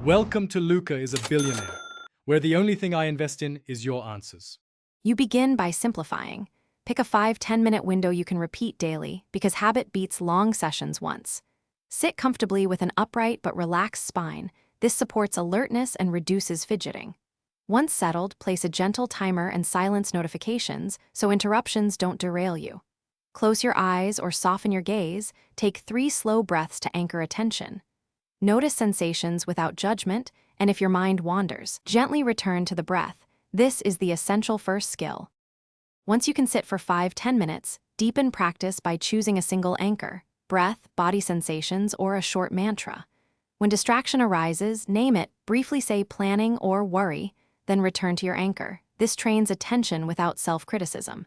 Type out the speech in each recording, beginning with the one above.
Welcome to Luca is a Billionaire, where the only thing I invest in is your answers. You begin by simplifying. Pick a 5-10 minute window you can repeat daily because habit beats long sessions once. Sit comfortably with an upright but relaxed spine. This supports alertness and reduces fidgeting. Once settled, place a gentle timer and silence notifications so interruptions don't derail you. Close your eyes or soften your gaze. Take 3 slow breaths to anchor attention. Notice sensations without judgment, and if your mind wanders, gently return to the breath. This is the essential first skill. Once you can sit for 5-10 minutes, deepen practice by choosing a single anchor, breath, body sensations, or a short mantra. When distraction arises, name it, briefly say planning or worry, then return to your anchor. This trains attention without self-criticism.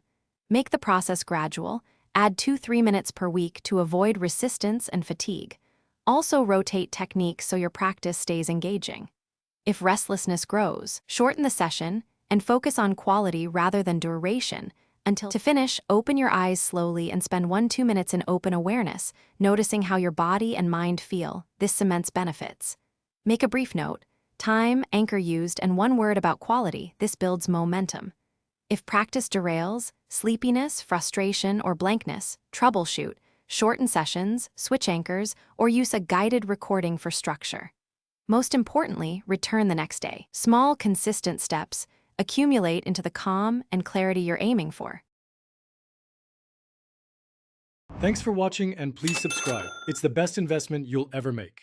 Make the process gradual. Add 2-3 minutes per week to avoid resistance and fatigue. Also rotate techniques so your practice stays engaging. If restlessness grows, shorten the session and focus on quality rather than duration. To finish, open your eyes slowly and spend 1-2 minutes in open awareness, noticing how your body and mind feel. This cements benefits. Make a brief note, time, anchor used, and 1 word about quality. This builds momentum. If practice derails, sleepiness, frustration, or blankness, troubleshoot. Shorten sessions, switch anchors, or use a guided recording for structure. Most importantly, return the next day. Small, consistent steps accumulate into the calm and clarity you're aiming for. Thanks for watching, and please subscribe. It's the best investment you'll ever make.